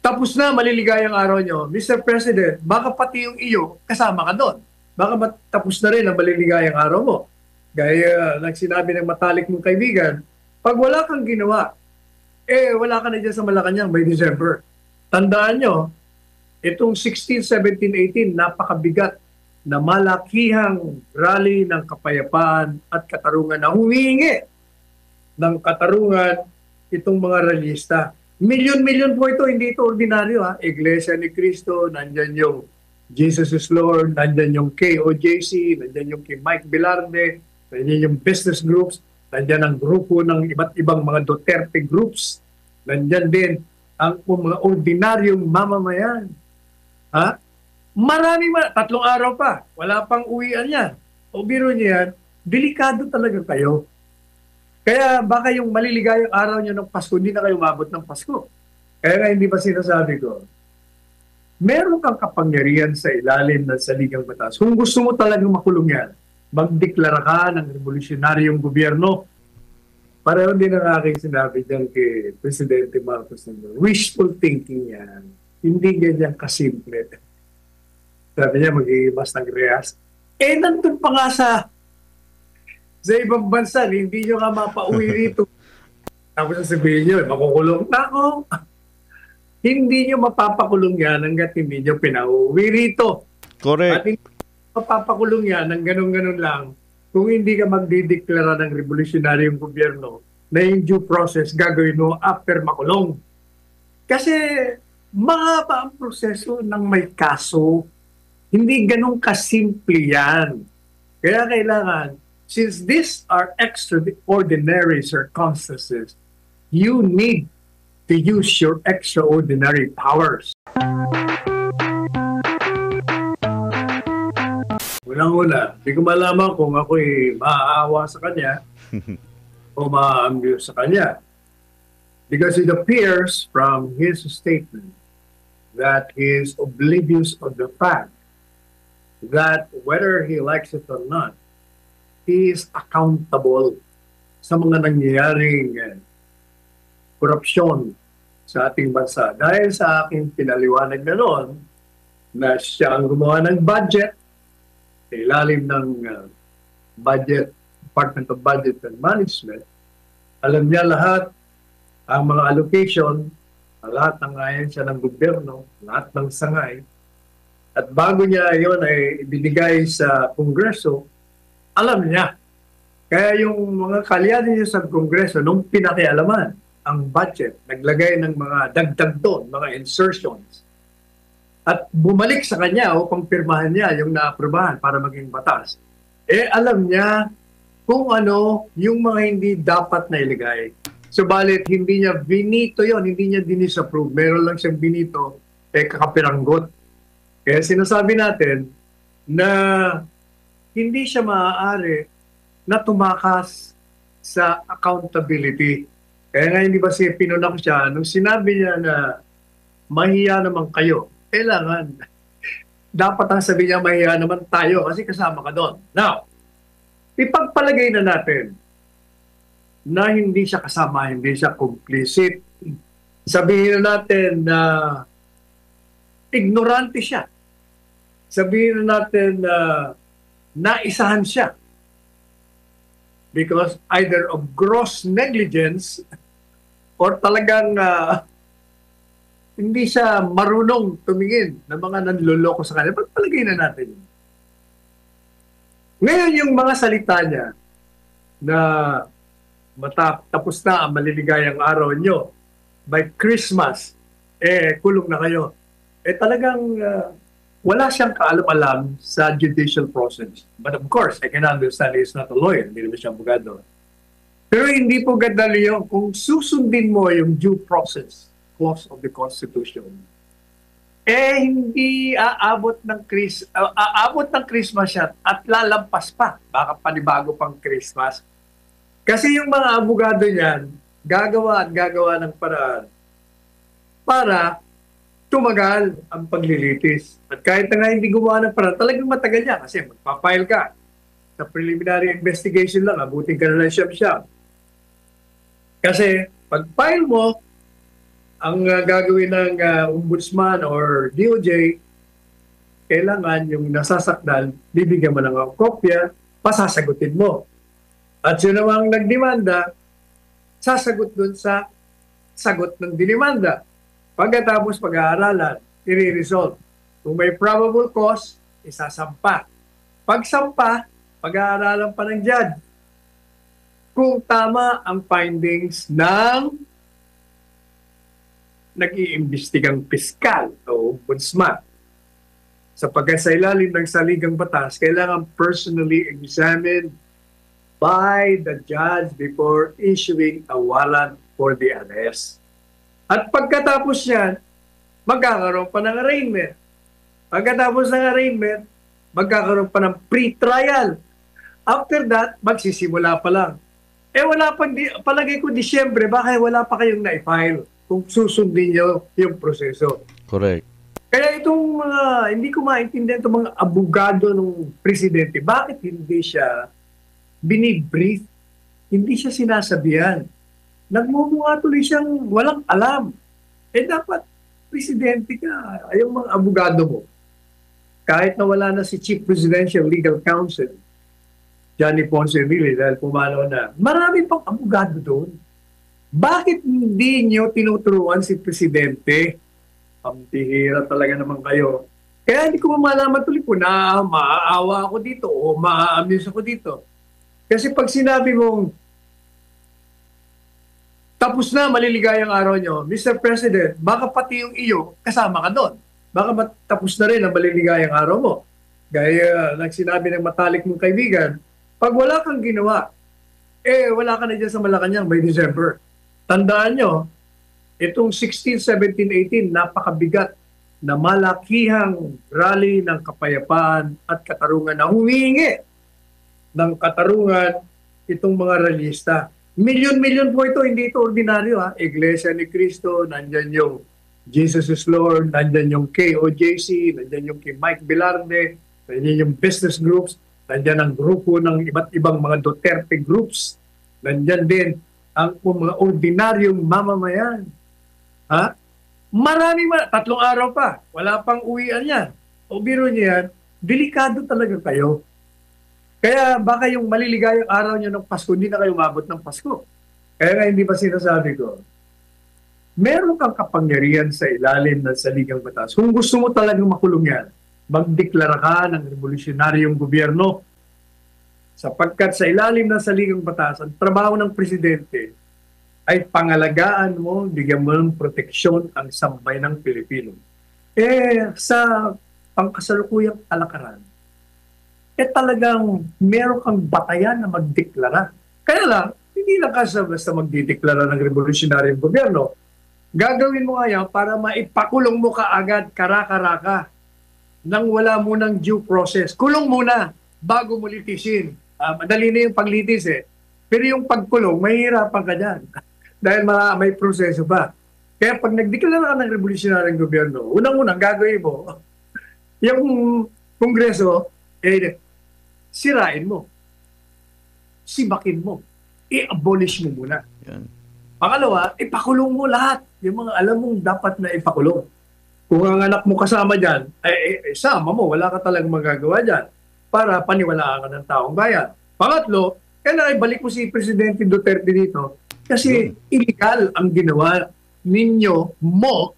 tapos na maliligayang araw nyo, Mr. President, baka pati yung iyo, kasama ka doon. Baka tapos na rin ang maliligayang araw mo. Gaya ng sinabi ng matalik mong kaibigan, pag wala kang ginawa, wala ka na dyan sa Malacanang by December. Tandaan nyo, itong 16, 17, 18, napakabigat na malakihang rally ng kapayapaan at katarungan na humingi ng katarungan itong mga rallyista. Milyon-milyon po ito, hindi ito ordinaryo. Iglesia ni Cristo, nandyan yung Jesus is Lord, nandyan yung KOJC, nandyan yung kay Mike Velarde, nandyan yung business groups, nandyan ang grupo ng iba't ibang mga Duterte groups, nandyan din ang mga ordinaryong mamamayan. Marami, 3 araw pa, wala pang uwian yan. O biro niya yan, delikado talaga kayo. Kaya baka yung maliligayang araw nyo ng Pasko, hindi na kayo mabot ng Pasko. Kaya nga hindi ba sinasabi ko, meron kang kapangyarihan sa ilalim ng saligang batas. Kung gusto mo talagang makulong yan, magdeklara ka ng revolusyonaryong gobyerno. Pareho din ang aking sinabi dyan kay Presidente Marcos. Wishful thinking yan. Hindi ganyan kasimple. Sabi niya, mag-iimas ng rehas. Nandun pa nga sa ibang bansa, hindi nyo nga mapauwi rito. Tapos sasabihin nyo, makukulong na ako. Hindi nyo mapapakulong yan hanggat hindi nyo pinauwi rito. Correct. At hindi mapapakulong yan ng ganun-ganun lang kung hindi ka magdideklara ng revolusyonaryong gobyerno na yung due process gagawin mo after makulong. Kasi mahaba ang proseso ng may kaso. Hindi ganun kasimple yan. Kaya kailangan, since these are extraordinary circumstances, you need to use your extraordinary powers. Unang-una, hindi ko malaman kung ako'y maaawa sa kanya o maaambyo sa kanya. Because it appears from his statement that he is oblivious of the fact that whether he likes it or not, he is accountable sa mga nangyayaring korupsyon sa ating bansa. Dahil sa aking pinaliwanag na noon na siya ang gumawa ng budget, sa ilalim ng budget, Department of Budget and Management, alam niya lahat ang mga allocation, lahat ng ahensya ng gobyerno, lahat ng sangay. At bago niya yon ay ibinigay sa Kongreso, alam niya. Kaya yung mga kalyado niya sa Kongreso, nung pinakialaman ang budget, naglagay ng mga dagdag doon, mga insertions, at bumalik sa kanya upang pirmahan niya yung naaprobahan para maging batas, alam niya kung ano yung mga hindi dapat na ilagay. Subalit, hindi niya binito yon, hindi niya dinisapprove. Meron lang siyang binito, kakapiranggot. Kaya sinasabi natin na hindi siya maaari na tumakas sa accountability. Kaya nga hindi ba pinunak siya, nung sinabi niya na mahiya naman kayo, kailangan, dapat ang sabi niya mahiya naman tayo kasi kasama ka doon. Now, ipagpalagay na natin na hindi siya kasama, hindi siya complicit. Sabihin na natin na ignorante siya. Sabihin na natin na naisahan siya because either of gross negligence or talagang hindi siya marunong tumingin ng mga nanloloko sa kanya. Pagpalagay na natin. Ngayon yung mga salita niya na tapos na ang maliligayang araw nyo, by Christmas, kulong na kayo. Talagang wala siyang kaalam-alam sa judicial process. But of course, I can understand he's not a lawyer, hindi naman siya abogado. Pero hindi po gadali yun kung susundin mo yung due process clause of the Constitution. Hindi aabot ng Christmas siya at lalampas pa. Baka panibago pang Christmas. Kasi yung mga abogado niyan, gagawa at gagawa ng paraan para tumagal ang paglilitis. At kahit na nga hindi gumawa ng paraan, talagang matagal niya kasi magpapile ka. Sa preliminary investigation lang, abutin ka na lang siyam-siyam. Kasi pag file mo, ang gagawin ng ombudsman or DOJ, kailangan yung nasasakdal, bibigyan mo ng kopya, pasasagutin mo. At yun namang nagdemanda, sasagot dun sa sagot ng dinimanda. Pagkatapos pag-aaralan, i-resolve. Kung may probable cause, isasampa. Pagsampa, pag-aaralan pa ng judge. Kung tama ang findings ng nag-iimbestigang piskal o ombudsman. Sapagkat sa ilalim ng saligang batas, kailangan personally examined by the judge before issuing a warrant for the arrest. At pagkatapos yan, magkakaroon pa ng arraignment. Pagkatapos ng arraignment, magkakaroon pa ng pre-trial. After that, magsisimula pa lang. Wala pa, palagay ko Disyembre, baka wala pa kayong na-file kung susundin nyo yung proseso. Correct. Kaya itong mga, hindi ko maintindihan itong mga abogado ng presidente, bakit hindi siya binibrief? Hindi siya sinasabihan. Nagmumukha tuloy siyang walang alam. Dapat, presidente ka, yung mga abogado mo, kahit na wala na si Chief Presidential Legal Counsel, Johnny Ponce Enrile, dahil pumanaw na, marami pang abogado doon. Bakit hindi nyo tinuturuan si presidente? Ang tihira talaga naman kayo. Kaya hindi ko malaman tuloy po na maaawa ako dito o maa-amuse ako dito. Kasi pag sinabi mong tapos na maliligayang araw nyo, Mr. President, baka pati yung iyo kasama ka doon. Baka tapos na rin ang maliligayang araw mo. Gaya sinabi ng matalik mong kaibigan, pag wala kang ginawa, wala ka na dyan sa Malacanang by December. Tandaan nyo, itong 16, 17, 18, napakabigat na malakihang rally ng kapayapaan at katarungan na humihingi ng katarungan itong mga rallyista. Milyon-milyon po ito, hindi ito ordinaryo. Iglesia ni Cristo, nandyan yung Jesus is Lord, nandyan yung KOJC, nandyan yung kay Mike Velarde, nandyan yung business groups, nandyan ang grupo ng iba't ibang mga Duterte groups, nandyan din ang mga ordinaryong mamamayan. Marami, 3 araw pa. Wala pang uwian yan. O biro niya yan, delikado talaga kayo. Kaya baka yung maliligayang araw nyo ng Pasko, hindi na kayo mabot ng Pasko. Kaya nga hindi ba sinasabi ko, meron kang kapangyarihan sa ilalim ng saligang batas. Kung gusto mo talagang makulong yan, magdeklara ka ng revolusyonaryong gobyerno. Sapagkat sa ilalim ng saligang batas, ang trabaho ng presidente ay pangalagaan mo, bigyan mo ng proteksyon ang sambay ng Pilipino. Sa pangkasalukuyang kalakaran, talagang meron kang batayan na magdeklara. Kaya lang, hindi lang ka basta magdideklara ng revolusyonaryong gobyerno. Gagawin mo nga yan para maipakulong mo kaagad, karaka-raka, nang wala mo ng due process. Kulong muna bago mo litisin. Madali na yung paglitis Pero yung pagkulong, mahihirapan ka dyan. Dahil may proseso pa. Kaya pag nagdeklara ka ng revolusyonaryong gobyerno, unang-unang gagawin mo, yung Kongreso, sirain mo. Sibakin mo. I-abolish mo muna. Yan. Pangalawa, ipakulong mo lahat. Yung mga alam mong dapat na ipakulong. Kung ang anak mo kasama dyan, sama mo, wala ka talagang magagawa dyan para paniwalaan ka ng taong bayan. Pangatlo, kailangan ibalik mo si Presidente Duterte dito kasi illegal ang ginawa ninyo mo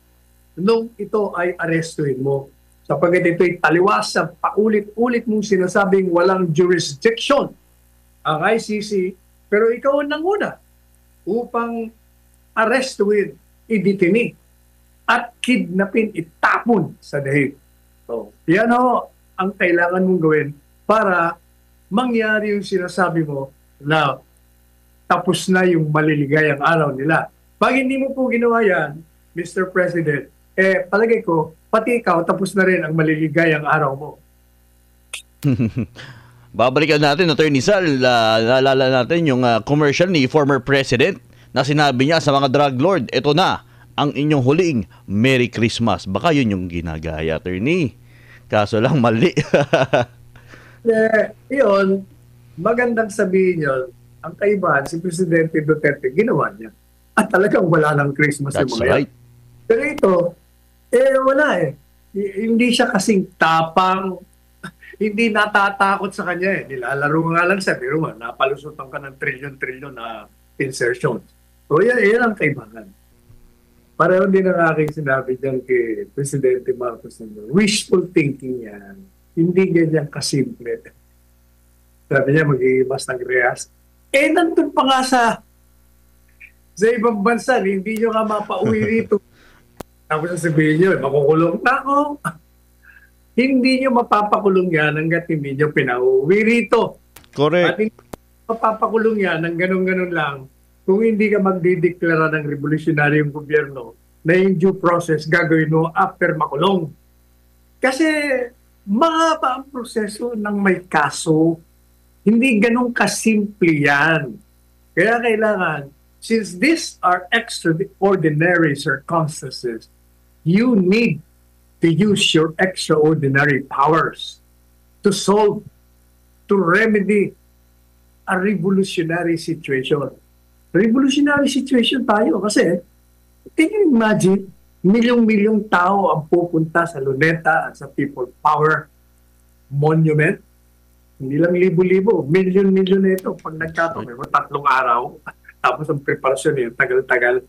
nung ito ay arestuhin mo. Sapagkat ito'y taliwas sa paulit-ulit mong sinasabing walang jurisdiction ang ICC, pero ikaw ang nanguna upang arestuhin, idetini, at kidnapin, itapon sa dahig. So, yan ang kailangan mong gawin para mangyari yung sinasabi mo na tapos na yung maliligayang araw nila. Pag hindi mo po ginawa yan, Mr. President, palagay ko, pati ikaw, tapos na rin ang maliligayang araw mo. Babalikan natin, Attorney Sal, naalala natin yung commercial ni former President na sinabi niya sa mga drug lord, ito na ang inyong huling Merry Christmas. Baka yun yung ginagaya, Attorney. Kaso lang mali. Yun, magandang sabihin yun, ang kaibahan, si Presidente Duterte, ginawa niya. At talagang wala ng Christmas That's yung mga right. yan. Pero ito, wala eh. Hindi siya kasing tapang, hindi natatakot sa kanya eh. Nilalaro nga lang siya, pero napalusutan ka ng trillion-trillion na insertions. So yan ang kaibahan. Pareho din ang aking sinabi dyan kay Presidente Marcos. Wishful thinking yan. Hindi ganyan kasimple. Sabi niya, mag-iimas ng rehas. Nandun pa nga sa ibang bansa, hindi nyo ka mapauwi rito. Tapos sasabihin nyo, makukulong na ako. Hindi nyo mapapakulong yan hanggat hindi nyo pinauwi rito. At Correct. hindi mapapakulong yan ng ganun-ganun lang kung hindi ka magdideklara ng revolutionaryong gobyerno na yung due process gagawin mo after makulong. Kasi mahaba ang proseso ng may kaso. Hindi ganun kasimple yan. Kaya kailangan, since these are extraordinary circumstances, you need to use your extraordinary powers to solve, to remedy a revolutionary situation. Revolutionary situation tayo kasi can you imagine milyong-milyong tao ang pupunta sa Luneta at sa People Power Monument? Hindi lang libo-libo, milyon-milyon na ito. Pag nagkataon, may 3 araw, tapos ang preparasyon niya, tagal-tagal,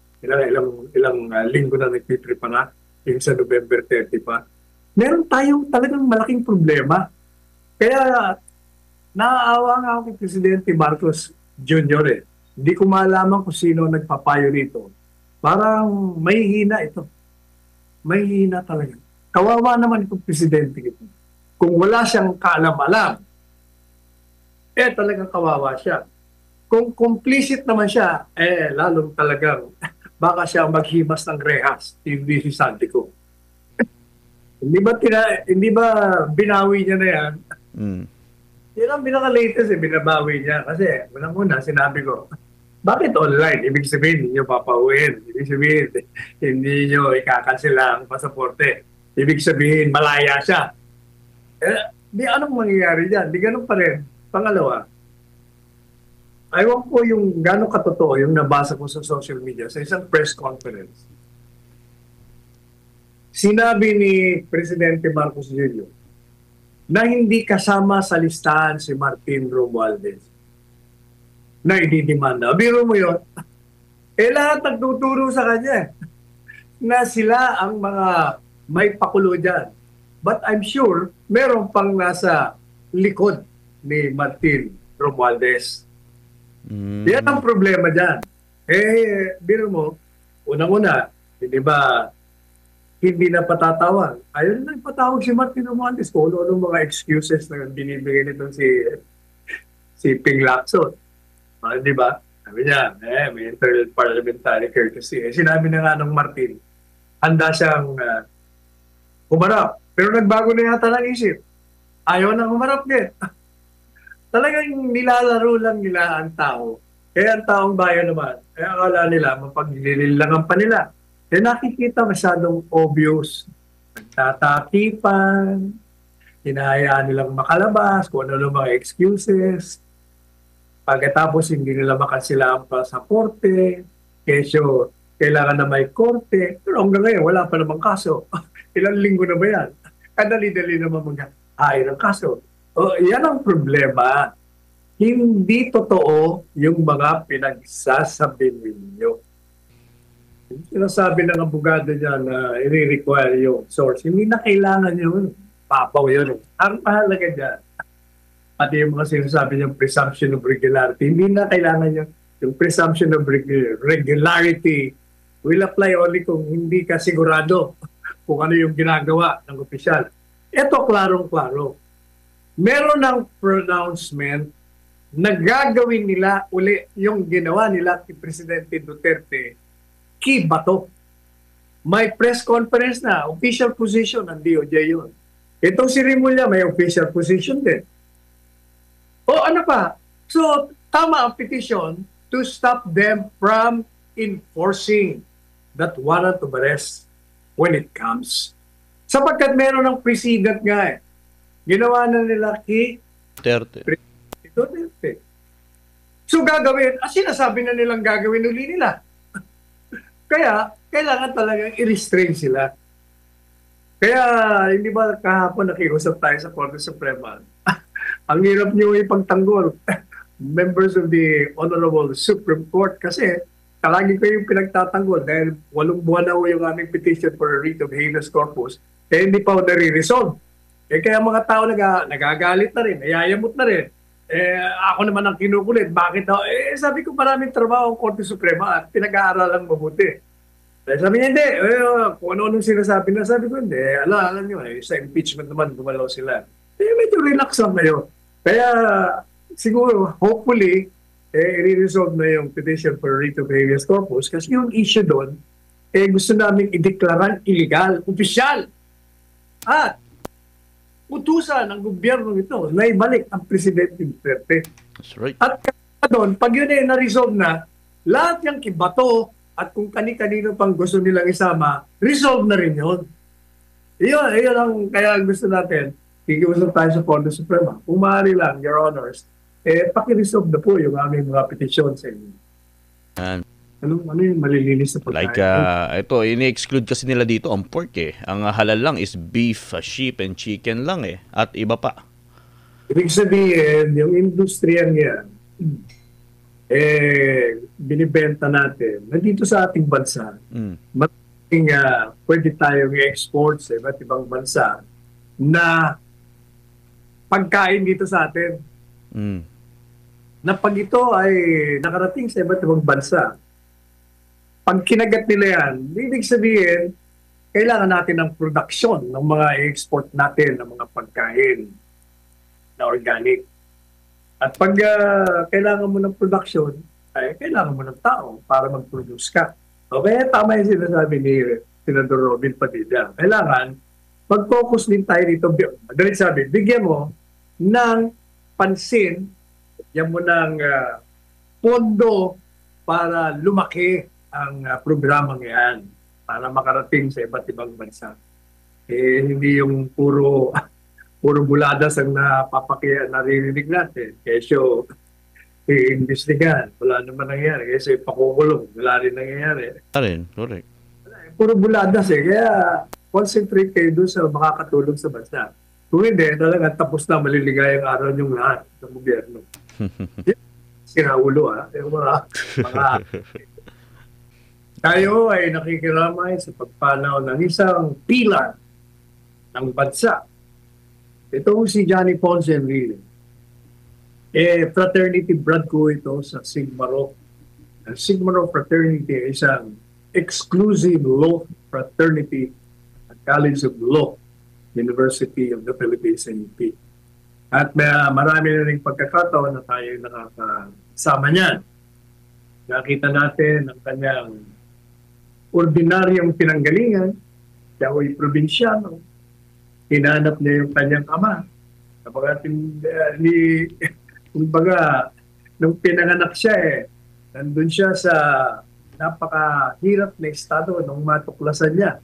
ilang linggo na nagpiprepa na, yung sa November 30 pa. Meron tayong talagang malaking problema. Kaya naaawa nga ako kay Presidente Marcos Jr. Hindi ko malaman kung sino nagpapayo rito. Parang may hina ito. May hina talaga. Kawawa naman itong presidente ito. Kung wala siyang kaalam-alam, talagang kawawa siya. Kung complicit naman siya, lalong talagang baka siya maghimas ng rehas, hindi si Santico. Hindi ba binawi niya na yan? Mm. Yan ang pinaka-latest binabawi niya. Kasi unang-una, sinabi ko, bakit online? Ibig sabihin, hindi nyo papauwiin. Ibig sabihin, hindi nyo ikakansela ang pasaporte. Ibig sabihin, malaya siya. Di anong mangyayari dyan? Di ganun pa rin. Pangalawa, ayaw ko yung gano'ng katotoo yung nabasa ko sa social media sa isang press conference. Sinabi ni Presidente Marcos Jr. na hindi kasama sa listahan si Martin Romualdez na ididimanda. Biro mo yun? Lahat nagtuturo sa kanya na sila ang mga may pakulo dyan. But I'm sure meron pang nasa likod ni Martin Romualdez. Yan ang problema dyan. Biro mo, unang-una, hindi ba hindi na patatawag? Ayaw na patawag si Martin Romualdez kung ano mga excuses na binibigay nito si Ping Lacson. Di ba? Sabi niya, may inter-parliamentary courtesy. Sinabi na nga ng Martin, handa siyang humarap. Pero nagbago na yata ng isip. Ayaw na humarap din. Talagang nilalaro lang nila ang tao. Kaya ang taong bayan naman, akala nila, mapaglililangan pa nila. Nakikita masyadong obvious. Nagtatakipan, hinahayaan nilang makalabas, kung ano mga excuses. Pagkatapos hindi nila makansela ang pasaporte, kesyo kailangan na may korte. Pero hanggang ngayon, wala pa namang kaso. Ilang linggo na ba yan? Kadali-dali naman mag-hire ng kaso. Yan ang problema. Hindi totoo yung mga pinagsasabi ninyo. Sinasabi ng abogado niya na i-require yung source. Hindi na kailangan yun. Papaw yun. Ang mahalaga dyan. Pati yung mga sinasabi niyang presumption of regularity. Hindi na kailangan yung presumption of regularity will apply only kung hindi ka sigurado kung ano yung ginagawa ng opisyal. Ito, klarong-klaro. Meron ng pronouncement na gagawin nila uli yung ginawa nila kay Presidente Duterte kay Bato. May press conference na, official position ng DOJ yun. Itong si Rimulya may official position din. Ano pa? So, tama ang petition to stop them from enforcing that warrant of arrest when it comes. Sapagkat meron ng precedent nga ginawa na nila kay Duterte. So gagawin, sinasabi na nilang gagawin uli nila. Kaya, kailangan talagang i-restrain sila. Kaya, hindi ba kahapon nakiusap tayo sa Korte Suprema? Ang hirap niyo ipagtanggol, members of the Honorable Supreme Court, kasi kalagi ko yung pinagtatanggol dahil 8 buwan na ho yung aming petition for a writ of habeas corpus, eh hindi pa ho nare-resolve. Eh kaya mga tao nagagalit na rin, nayayamot na rin. Eh ako naman ang kinukulit, bakit daw? Eh sabi ko maraming trabaho ang Korte Suprema at pinag-aaralang mabuti. Eh, sabi niya, hindi. Kung ano-anong sinasabi na, sabi ko, hindi. Alam niyo, sa impeachment naman, gumalaw sila. Eh, medyo relax lang kayo. Kaya, siguro, hopefully, i-resolve na yung petition for writ of habeas corpus kasi yung issue doon, gusto namin ideklarang illegal, opisyal. At, utusan ng gobyerno ito na ibalik ang Presidente Duterte. That's right. At doon, pag yun na-resolve na, lahat yung kibato, at kung kani-kanino pang gusto nilang isama, resolve na rin yun. Iyon ang kaya gusto natin. Kikiusap tayo sa Korte Suprema. Kung maaari lang, Your Honors, paki-resolve na po yung aming mga petisyon sa inyo. And Ano yung malilinis na pagkain? like, ito, ini-exclude kasi nila dito ang pork eh. Ang halal lang is beef, sheep, and chicken lang eh. At iba pa. Ibig sabihin, yung industriyang yan, binibenta natin nandito sa ating bansa. Maraming pwede tayong i-export sa iba't ibang bansa na pagkain dito sa atin. Na pag ito ay nakarating sa iba't ibang bansa, pag kinagat nila yan, ibig sabihin, kailangan natin ng production ng mga i-export natin ng mga pagkain na organic. At pag kailangan mo ng production, ay kailangan mo ng tao para mag-produce ka. Okay, tama yung sinasabi ni Senador Robin Padilla. Kailangan mag-focus din tayo dito. Madalit sabi, bigyan mo ng pansin, bigyan mo ng pondo para lumaki ang programang yan para makarating sa iba't ibang bansa. Hindi yung puro buladas ang naririnig natin. Kesyo, iimbestigahan. Wala naman nangyayari. Kesyo, pakukulong. Wala rin nangyayari. Correct. Puro buladas eh. Kaya, concentrate kayo doon sa makakatulong sa bansa. Kung hindi, talaga tapos na maliligayang araw yung lahat ng gobyerno. Sinaulo yung mga tayo ay nakikiramay sa pagpanaw ng isang pilar ng bansa. Ito si Johnny Ponce Enrile. Fraternity brad ko ito sa Sigma Rho. Ang Sigma Rho Fraternity ay isang exclusive law fraternity at College of Law, University of the Philippines, NUP. At marami na rin pagkakataon na tayo nakakasama niyan. Nakita natin ang kanyang ordinaryong pinanggalingan, siya ay probinsyano. Hinanap niya yung kanyang ama. Kumbaga, nung pinanganak siya nandun siya sa napakahirap na estado nung matuklasan niya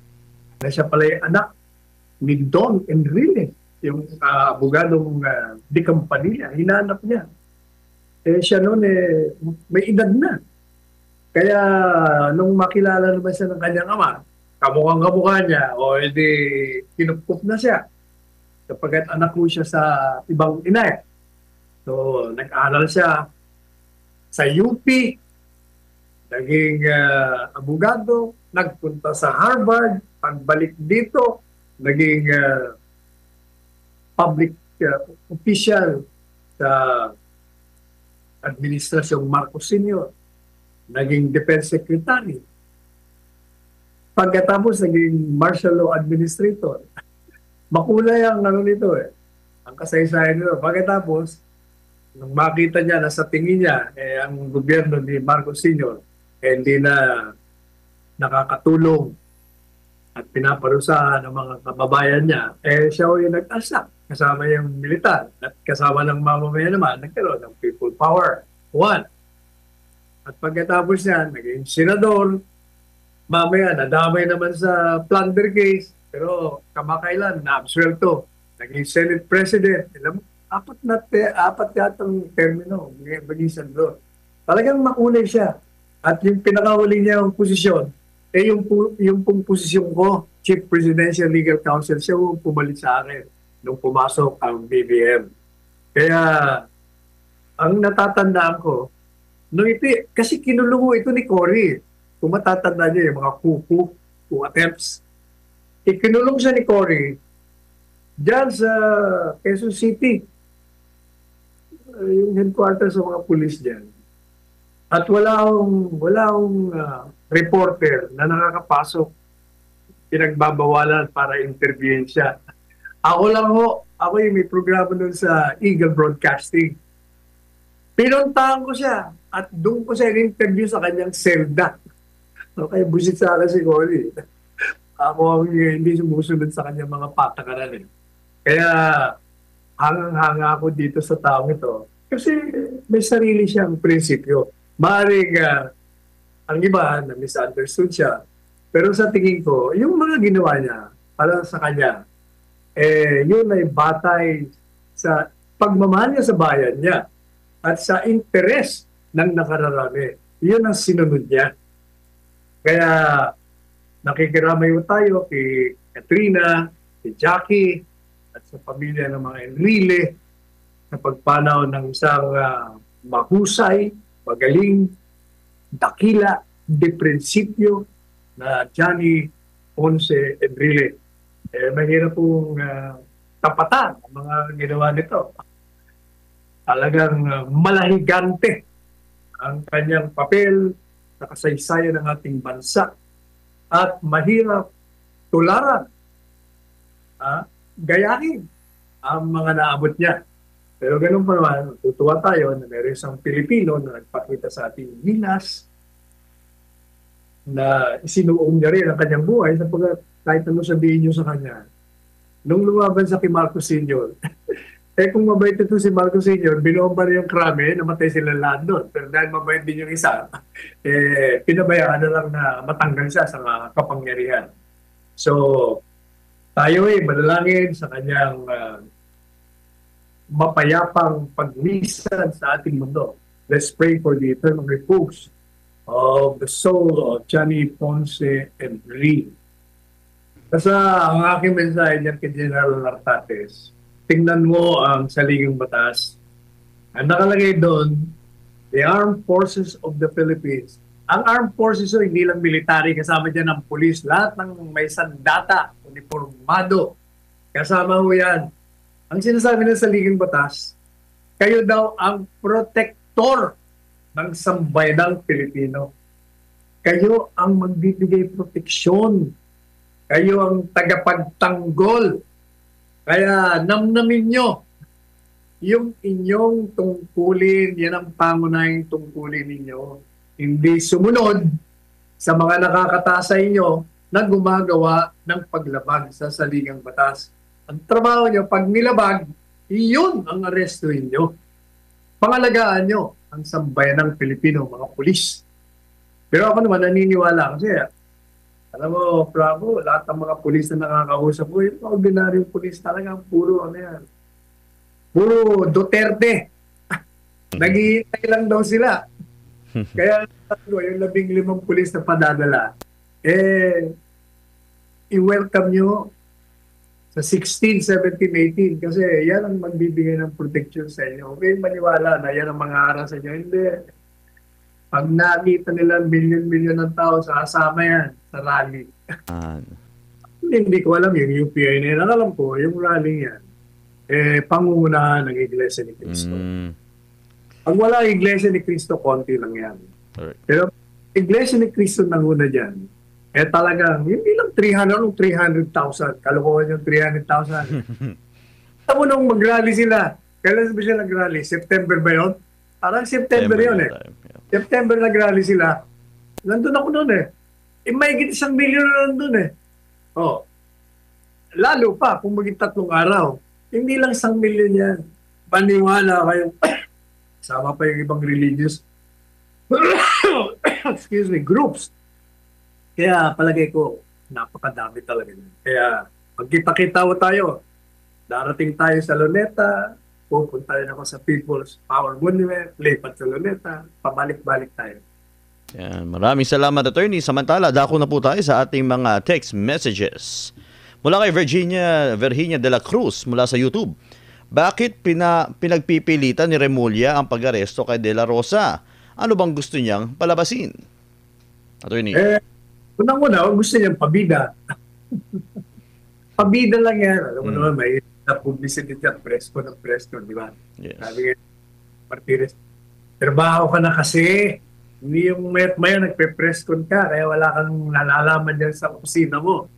na siya pala yung anak ni Don Enrile, yung abogadong di Campanilla. Hinanap niya. Siya noon may edad na. Kaya nung makilala naman siya ng kanyang ama, kamukhang-kamukha niya, o edi kinupkup na siya. Kapag anak ko siya sa ibang ina. So, nag-aral siya sa UP, naging abogado, nagpunta sa Harvard, pagbalik dito, naging public official sa Administrasyong Marcos Sr., naging Defense Secretary. Pagkatapos, naging martial law administrator. Makulay ang nito ang kasaysayan nito. Pagkatapos, nung makita niya na sa tingin niya, ang gobyerno ni Marcos Sr. Hindi na nakakatulong at pinaparusahan ng mga kababayan niya, siya yung nag-asak. Kasama yung militar at kasama ng mamamayan naman, nagkaroon ng people power. One. At pagkatapos niyan, naging senador, mamaya nadamay naman sa plunder case, pero kamakailan, na-absuelto. Naging Senate President. Apat yatang termino, maging senador. Talagang makulay siya. At yung pinakahuli niya ang posisyon, yung pong posisyon ko, Chief Presidential Legal Counsel, siya yung pumalit sa akin nung pumasok ang BBM. Kaya, ang natatandaan ko, nung ito, kasi kinulong mo ito ni Cory. Kung matatanda niyo yung mga coup attempts. Ikinulong siya ni Cory dyan sa Quezon City. Yung headquarters sa mga pulis dyan. At wala akong reporter na nakakapasok, pinagbabawalan para interviewin siya. Ako yung may programa nun sa Eagle Broadcasting. Pinuntahan ko siya at doon ko siya interview sa kanyang selda. Okay, busit sa akin si Cory. Ako ang hindi sumusunod sa kanyang mga patakaran. Kaya hangang-hanga ako dito sa taong ito kasi may sarili siyang prinsipyo. Maaaring ang iba na misunderstood siya. Pero sa tingin ko, yung mga ginawa niya para sa kanya, yun ay batay sa pagmamahal niya sa bayan niya at sa interes ng nakararami. Yun ang sinunod niya. Kaya nakikiramay mo tayo kay Katrina, kay Jackie, at sa pamilya ng mga Enrile sa pagpanaw ng isang mahusay, magaling, dakila, de prinsipyo na Johnny Ponce Enrile. Mahirap pong tapatan ang mga ginawa nito. Talagang malahigante ang kanyang papel sa kasaysayan ng ating bansa at mahirap tularan, gayahin ang mga naabot niya. Pero ganun pa naman, tutuwa tayo na meron isang Pilipino na nagpakita sa ating gilas na isinuong niya rin ang kanyang buhay sapagkat kahit ano sabihin niyo sa kanya. Nung lumaban sa kay Marcos Sr., kung mabait ito si Marcos Sr., binomba rin yung krami, namatay sila lahat doon. Pero dahil mabait din yung isa, pinabayaan na lang na matanggal siya sa kapangyarihan. So, tayo manalangin sa kanyang mapayapang paglisan sa ating mundo. Let's pray for the eternal repose of the soul of Johnny Ponce Enrile. Kasi ang aking mensahe niyan kay General Nartates, tingnan mo ang saligang batas. Ang nakalagay doon, the Armed Forces of the Philippines. Ang Armed Forces o hindi lang military, kasama dyan ang police, lahat ng may sandata, uniformado, kasama ho yan. Ang sinasabi ng saligang batas, kayo daw ang protector ng sambayanang Pilipino. Kayo ang magbibigay proteksyon. Kayo ang tagapagtanggol. Kaya namnamin nyo yung inyong tungkulin, yan ang pangunahing tungkulin ninyo. Hindi sumunod sa mga nakakataas sa inyo na gumagawa ng paglabag sa saligang batas. Ang trabaho nyo, pag nilabag, iyon ang arestuhin nyo. Pangalagaan nyo ang sambayanang Pilipino, mga pulis. Pero ako naman naniniwala kasi alam mo, Franco, lahat ng mga pulis na nakakausap ko, yung ordinaryong pulis talaga, puro ano yan. Puro Duterte. Naghihintay lang daw sila. Kaya yung 15 pulis na padadala, i-welcome nyo sa 16, 17, 18 kasi yan ang magbibigay ng protection sa inyo. Okay, maniwala na yan ang mga aral sa inyo. Hindi. Pag nakita nila milyon-milyon ng tao, sasama yan sa rally. Hindi ko alam yung UPI na yan. Alam ko, yung rally yan, pangungunahan ng Iglesia ni Cristo. Pag wala ang Iglesia ni Cristo, konti lang yan. Alright. Pero Iglesia ni Cristo nanguna dyan, talagang, hindi lang 300,000. Kalokohan yung 300,000. Tamo nung mag-rally sila. Kailan ba sila nag-rally? September ba yun? Parang September yun eh. September nag-rally sila. Nandun ako noon eh. Mahigit 1 milyon na nandun eh. Oh. Lalo pa, kung maging 3 araw. Hindi lang 1 milyon yan. Paniwala kayo. Sama pa yung ibang religious excuse me, groups. Kaya palagay ko, napakadami talaga. Kaya magkita-kita tayo. Darating tayo sa Luneta, pupunta rin ako sa People's Power Monument, lipat sa Luneta, pabalik-balik tayo. Yan. Maraming salamat, attorney. Samantala, dako na po tayo sa ating mga text messages. Mula kay Virginia de la Cruz mula sa YouTube. Bakit pinagpipilitan ni Remulla ang pag-aresto kay De La Rosa? Ano bang gusto niyang palabasin? Attorney. Unang-una, gusto niyang pabida. Pabida lang yan. Alam mo naman, may publicity at presko ng presko, di ba? Yes. Sabi nga, Martires, trabaho ka na kasi. Hindi yung maya nagpe-preskon ka, kaya wala kang nalalaman dyan sa kusina mo.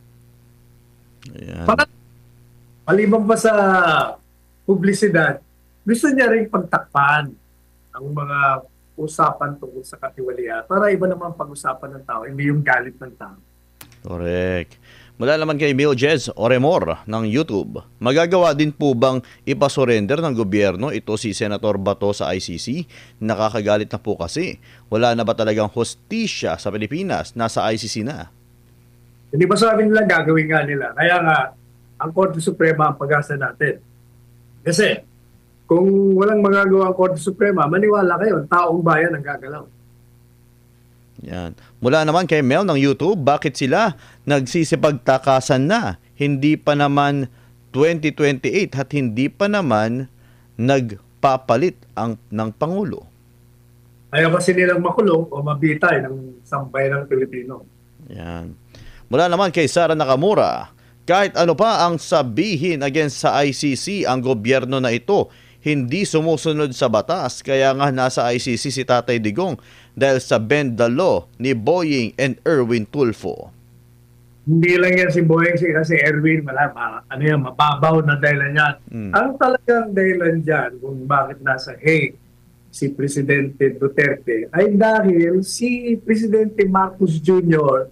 Ayan. Maliban pa sa publisidad, gusto niya rin pagtakpan ang mga usapan tungkol sa katiwalian para iba naman pag-usapan ng tao, hindi yung galit ng tao. Correct. Mula naman kay Miljez Oremor ng YouTube, magagawa din po bang ipasurrender ng gobyerno ito si Senator Bato sa ICC? Nakakagalit na po kasi. Wala na ba talagang hustisya sa Pilipinas? Nasa ICC na. Hindi ba sabi nila gagawin nga nila? Kaya nga, ang Korte Suprema ang pag-asa natin. Kasi, kung walang magagawa ang Korte Suprema, maniwala kayo, taong bayan ang gagalaw. Yan. Mula naman kay Mel ng YouTube, bakit sila nagsisipagtakasan na? Hindi pa naman 2028 at hindi pa naman nagpapalit ng Pangulo. Ayaw kasi nilang makulong o mabitay ng sambayan ng Pilipino. Yan. Mula naman kay Sara Nakamura, kahit ano pa ang sabihin against sa ICC, ang gobyerno na ito hindi sumusunod sa batas, kaya nga nasa ICC si Tatay Digong dahil sa bend the law ni Boying and Erwin Tulfo. Hindi lang yan si Boying, kasi Erwin, mababaw na dahilan yan. Ang talagang dahilan dyan kung bakit nasa Hague si Presidente Duterte ay dahil si Presidente Marcos Jr.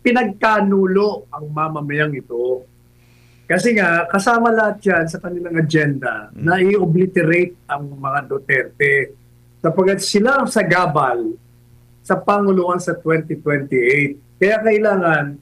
Pinagkanulo ang mamamayang ito. Kasi nga, kasama lahat yan sa kanilang agenda na i-obliterate ang mga Duterte. Sapagkat sila ang sagabal sa Panguluan sa 2028. Kaya kailangan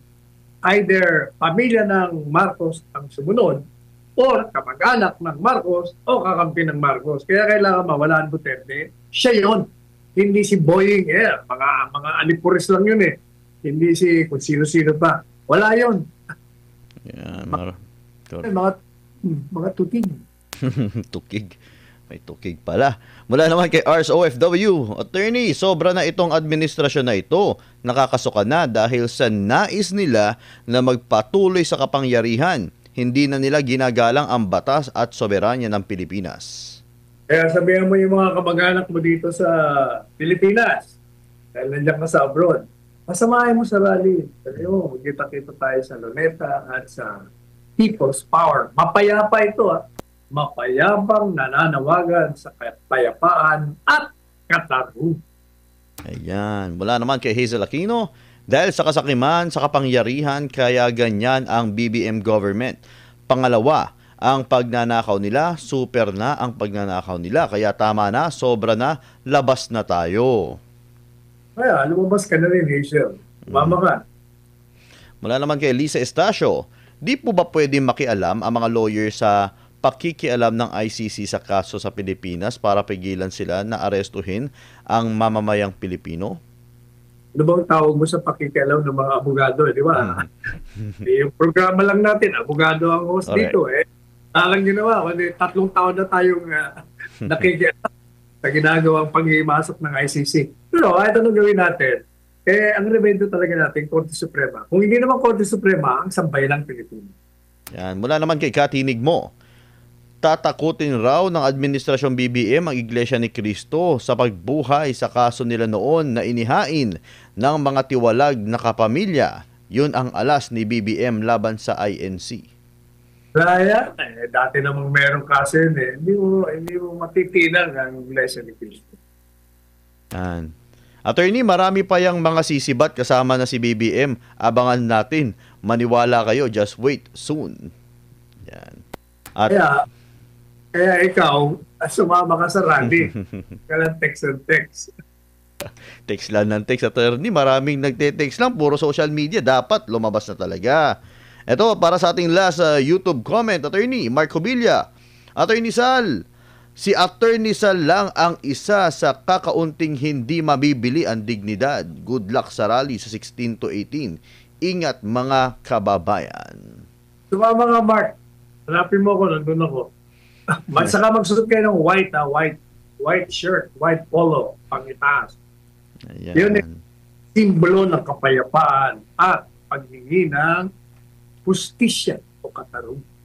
either pamilya ng Marcos ang sumunod or kamag-anak ng Marcos o kakampi ng Marcos. Kaya kailangan mawala ang Duterte. Siya yun. Hindi si Boying. Mga alipuris lang yun eh. Hindi si kung sino-sino pa. Wala yun. Yan, mga tukig. Tukig. May tukig pala. Mula naman kay Ars OFW, attorney, sobra na itong administrasyon na ito. Nakakasuka na dahil sa nais nila na magpatuloy sa kapangyarihan. Hindi na nila ginagalang ang batas at soberanya ng Pilipinas. Kaya sabihan mo yung mga kamag-anak mo dito sa Pilipinas. Dahil nandiyan ka sa abroad. Pasamahin mo sa rally. Sabi mo, magkita-kita tayo sa Luneta at sa People's Power. Mapayapa ito Mapayapang nananawagan sa kapayapaan at katarungan. Ayan. Mula naman kay Hazel Aquino, dahil sa kasakiman, sa kapangyarihan, kaya ganyan ang BBM government. Pangalawa, ang pagnanakaw nila, super na ang pagnanakaw nila. Kaya tama na, sobra na, labas na tayo. Kaya, lumabas ka na rin, Hazel. Mama ka. Mula naman kay Lisa Estacio, di po ba pwede makialam ang mga lawyer sa pakikialam ng ICC sa kaso sa Pilipinas para pigilan sila na arestuhin ang mamamayang Pilipino? Ano bang tawag mo sa pakikialam ng mga abogado, di ba? Yung programa lang natin, abogado ang host dito. Talang ginawa, 3 taon na tayong nakikialam sa ginagawang panghimasok ng ICC. Pero kahit anong gawin natin, ang remedyo talaga natin, Korte Suprema. Kung hindi naman Korte Suprema, ang sambayan ng Pilipinas. Yan. Mula naman kay Katinig mo, tatakutin raw ng Administrasyong BBM ang Iglesia ni Cristo sa pagbuhay sa kaso nila noon na inihain ng mga tiwalag na kapamilya. Yun ang alas ni BBM laban sa INC. Kaya, dati namang merong kaso yun Hindi mo matitinang ang Iglesia ni Cristo. Yan. Attorney, marami pa yung mga sisibat kasama na si BBM. Abangan natin. Maniwala kayo, just wait soon. Yan. At kaya ikaw, sumama ka sa rally. Kaya text and text. Text lang ng text, attorney. Maraming nagte-text lang. Puro social media. Dapat lumabas na talaga. Ito, para sa ating last YouTube comment, attorney, Mark Cobilla. Attorney Sal, Si Attorney Sal lang ang isa sa kakaunting hindi mabibili ang dignidad. Good luck sa rally sa 16 to 18. Ingat mga kababayan. Sumama nga, Mark. Hanapin mo ako, nandun ako. Saka magsuot kayo ng white, white shirt, white polo, pangitaas. Ayan. Yun yung simbolo ng kapayapaan at paghingi ng pustisya o katarungan.